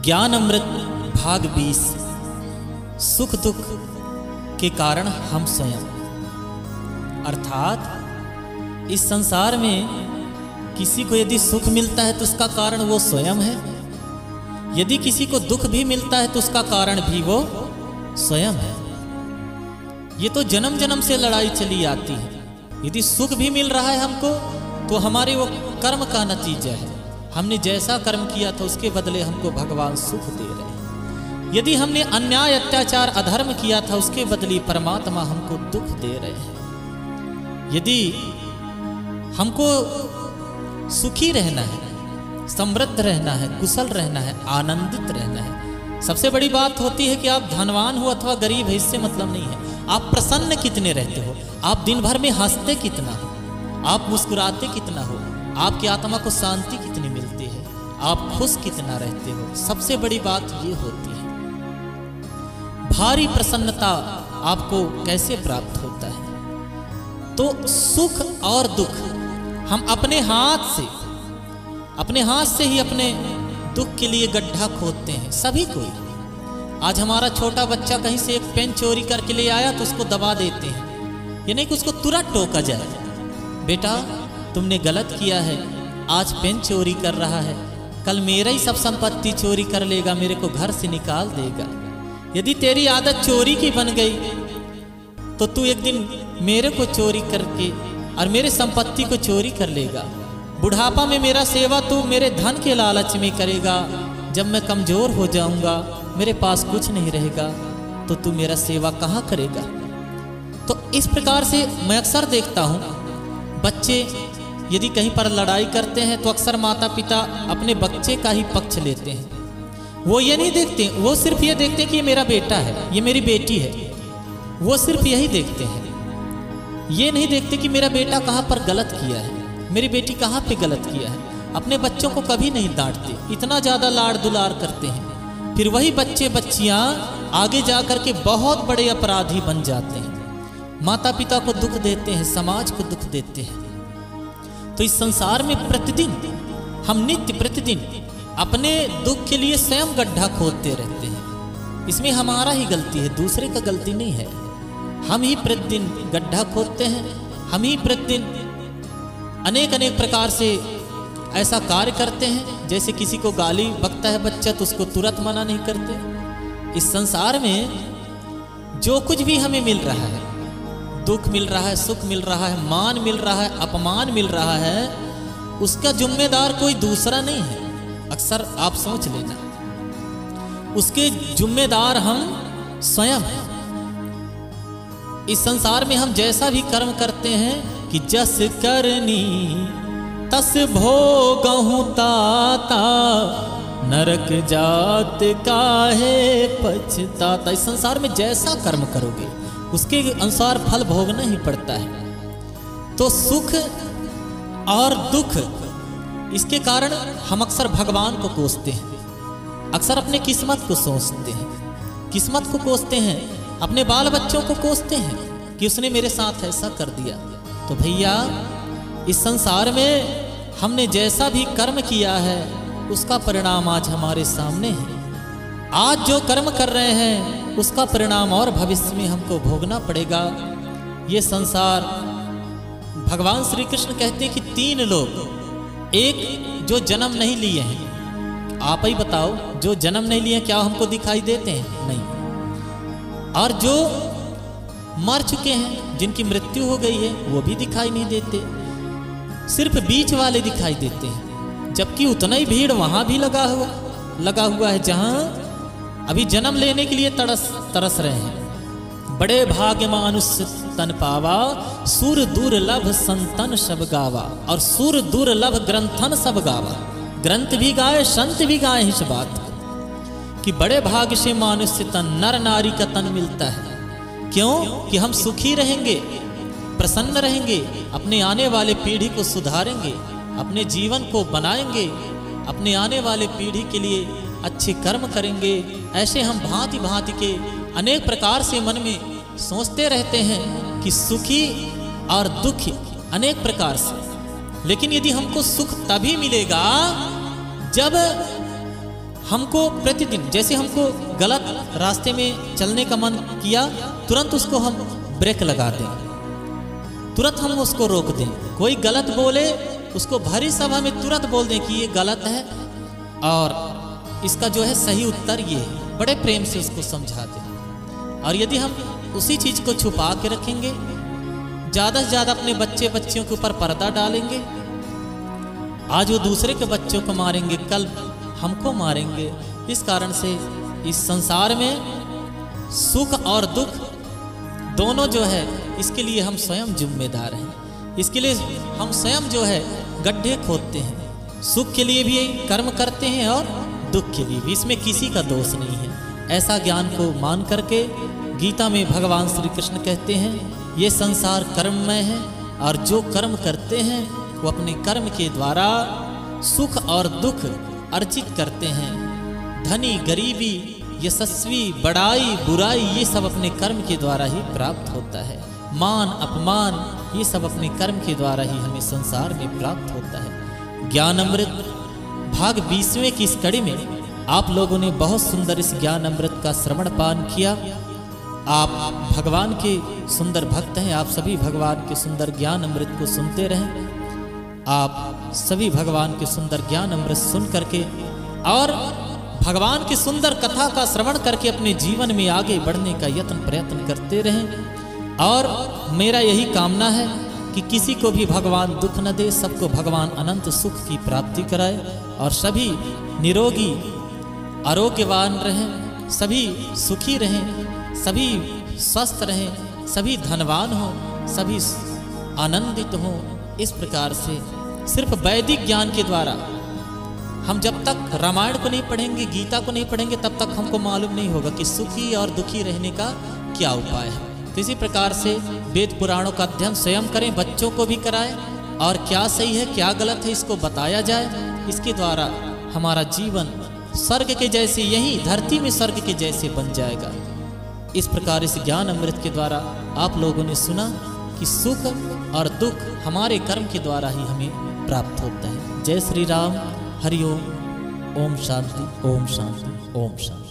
ज्ञान अमृत भाग 20। सुख दुख के कारण हम स्वयं। अर्थात इस संसार में किसी को यदि सुख मिलता है तो उसका कारण वो स्वयं है, यदि किसी को दुख भी मिलता है तो उसका कारण भी वो स्वयं है। ये तो जन्म जन्म से लड़ाई चली आती है। यदि सुख भी मिल रहा है हमको तो हमारे वो कर्म का नतीजा है। हमने जैसा कर्म किया था उसके बदले हमको भगवान सुख दे रहे हैं। यदि हमने अन्याय अत्याचार अधर्म किया था उसके बदले परमात्मा हमको दुख दे रहे हैं। यदि हमको सुखी रहना है, समृद्ध रहना है, कुशल रहना है, आनंदित रहना है, सबसे बड़ी बात होती है कि आप धनवान हो अथवा गरीब है, इससे मतलब नहीं है। आप प्रसन्न कितने रहते हो, आप दिन भर में हंसते कितना हो, आप मुस्कुराते कितना हो, आपकी आत्मा को शांति कितनी मिलती है, आप खुश कितना रहते हो, सबसे बड़ी बात ये होती है। भारी प्रसन्नता आपको कैसे प्राप्त होता है? तो सुख और दुख हम अपने हाथ से ही अपने दुख के लिए गड्ढा खोदते हैं। सभी कोई। आज हमारा छोटा बच्चा कहीं से एक पेन चोरी करके ले आया तो उसको दबा देते हैं, ये नहीं कि उसको तुरंत टोका जाए, बेटा तुमने गलत किया है, आज पेन चोरी कर रहा है, कल मेरा ही सब संपत्ति चोरी कर लेगा, मेरे को घर से निकाल देगा। यदि तेरी आदत चोरी की बन गई तो तू एक दिन मेरे को चोरी करके और मेरे संपत्ति को चोरी कर लेगा। बुढ़ापा में मेरा सेवा तू मेरे धन के लालच में करेगा। जब मैं कमजोर हो जाऊंगा, मेरे पास कुछ नहीं रहेगा, तो तू मेरा सेवा कहाँ करेगा? तो इस प्रकार से मैं अक्सर देखता हूँ, बच्चे यदि कहीं पर लड़ाई करते हैं तो अक्सर माता पिता अपने बच्चे का ही पक्ष लेते हैं। वो ये नहीं देखते, वो सिर्फ ये देखते हैं कि ये मेरा बेटा है, ये मेरी बेटी है। वो सिर्फ यही देखते हैं, ये नहीं देखते कि मेरा बेटा कहाँ पर गलत किया है, मेरी बेटी कहाँ पे गलत किया है। अपने बच्चों को कभी नहीं डांटते, इतना ज़्यादा लाड़ दुलार करते हैं। फिर वही बच्चे बच्चियाँ आगे जा कर के बहुत बड़े अपराधी बन जाते हैं, माता पिता को दुख देते हैं, समाज को दुख देते हैं। तो इस संसार में प्रतिदिन हम नित्य प्रतिदिन अपने दुख के लिए स्वयं गड्ढा खोदते रहते हैं। इसमें हमारा ही गलती है, दूसरे का गलती नहीं है। हम ही प्रतिदिन गड्ढा खोदते हैं, हम ही प्रतिदिन अनेक अनेक प्रकार से ऐसा कार्य करते हैं। जैसे किसी को गाली बकता है बच्चा तो उसको तुरंत मना नहीं करते। इस संसार में जो कुछ भी हमें मिल रहा है, दुख मिल रहा है, सुख मिल रहा है, मान मिल रहा है, अपमान मिल रहा है, उसका जिम्मेदार कोई दूसरा नहीं है। अक्सर आप सोच लेना, उसके जिम्मेदार हम स्वयं हैं। इस संसार में हम जैसा भी कर्म करते हैं कि जस करनी तस भोगहु ताता, नरक जात काहे पछताता। इस संसार में जैसा कर्म करोगे उसके अनुसार फल भोगना ही पड़ता है। तो सुख और दुख, इसके कारण हम अक्सर भगवान को कोसते हैं, अक्सर अपने किस्मत को सोचते हैं, किस्मत को कोसते हैं, अपने बाल बच्चों को कोसते हैं कि उसने मेरे साथ ऐसा कर दिया। तो भैया इस संसार में हमने जैसा भी कर्म किया है उसका परिणाम आज हमारे सामने है। आज जो कर्म कर रहे हैं उसका परिणाम और भविष्य में हमको भोगना पड़ेगा। ये संसार, भगवान श्री कृष्ण कहते हैं कि 3 लोग, एक जो जन्म नहीं लिए हैं, आप ही बताओ, जो जन्म नहीं लिए क्या हमको दिखाई देते हैं? नहीं। और जो मर चुके हैं, जिनकी मृत्यु हो गई है, वो भी दिखाई नहीं देते, सिर्फ बीच वाले दिखाई देते हैं। जबकि उतना ही भीड़ वहां भी लगा हुआ है जहां अभी जन्म लेने के लिए तरस रहे हैं। बड़े भाग्य मानुष तन पावा, सुर दुर्लभ संतन सब गावा। और सुर दुर्लभ ग्रंथन सब गावा, ग्रंथ भी गाए, संत भी गाए इस बात कि बड़े भाग्य से मनुष्य तन, नर नारी का तन मिलता है। क्यों? कि हम सुखी रहेंगे, प्रसन्न रहेंगे, अपने आने वाले पीढ़ी को सुधारेंगे, अपने जीवन को बनाएंगे, अपने आने वाले पीढ़ी के लिए अच्छे कर्म करेंगे। ऐसे हम भांति भांति के अनेक प्रकार से मन में सोचते रहते हैं कि सुखी और दुखी अनेक प्रकार से। लेकिन यदि हमको सुख तभी मिलेगा जब हमको प्रतिदिन, जैसे हमको गलत रास्ते में चलने का मन किया, तुरंत उसको हम ब्रेक लगा दें, तुरंत हम उसको रोक दें। कोई गलत बोले उसको भरी सभा में तुरंत बोल दें कि ये गलत है और इसका जो है सही उत्तर ये है, बड़े प्रेम से उसको समझा दें। और यदि हम उसी चीज़ को छुपा के रखेंगे, ज़्यादा से ज़्यादा अपने बच्चियों के ऊपर पर्दा डालेंगे, आज वो दूसरे के बच्चों को मारेंगे, कल हमको मारेंगे। इस कारण से इस संसार में सुख और दुख दोनों जो है, इसके लिए हम स्वयं जिम्मेदार हैं। इसके लिए हम स्वयं जो है गड्ढे खोदते हैं, सुख के लिए भी कर्म करते हैं और दुख के लिए भी, इसमें किसी का दोष नहीं है। ऐसा ज्ञान को मान करके गीता में भगवान श्री कृष्ण कहते हैं, ये संसार कर्ममय है और जो कर्म करते हैं वो अपने कर्म के द्वारा सुख और दुख अर्जित करते हैं। धनी गरीबी, यशस्वी बड़ाई बुराई, ये सब अपने कर्म के द्वारा ही प्राप्त होता है। मान अपमान, ये सब अपने कर्म के द्वारा ही हमें संसार में प्राप्त होता है। ज्ञान अमृत भाग 20वें की इस कड़ी में आप लोगों ने बहुत सुंदर इस ज्ञान अमृत का श्रवण पान किया। आप भगवान के सुंदर भक्त हैं, आप सभी भगवान के सुंदर ज्ञान अमृत को सुनते रहें। आप सभी भगवान के सुंदर ज्ञान अमृत सुन करके और भगवान की सुंदर कथा का श्रवण करके अपने जीवन में आगे बढ़ने का यत्न प्रयत्न करते रहें। और मेरा यही कामना है कि किसी को भी भगवान दुख न दे, सबको भगवान अनंत सुख की प्राप्ति कराए और सभी निरोगी आरोग्यवान रहें, सभी सुखी रहें, सभी स्वस्थ रहें, सभी धनवान हों, सभी आनंदित हों। इस प्रकार से सिर्फ वैदिक ज्ञान के द्वारा, हम जब तक रामायण को नहीं पढ़ेंगे, गीता को नहीं पढ़ेंगे, तब तक हमको मालूम नहीं होगा कि सुखी और दुखी रहने का क्या उपाय है। तो इसी प्रकार से वेद पुराणों का अध्ययन स्वयं करें, बच्चों को भी कराएं और क्या सही है क्या गलत है इसको बताया जाए। इसके द्वारा हमारा जीवन स्वर्ग के जैसे, यही धरती में स्वर्ग के जैसे बन जाएगा। इस प्रकार इस ज्ञान अमृत के द्वारा आप लोगों ने सुना कि सुख और दुख हमारे कर्म के द्वारा ही हमें प्राप्त होता है। जय श्री राम, हरि ओम, ओम शांति, ओम शांति, ओम शांति।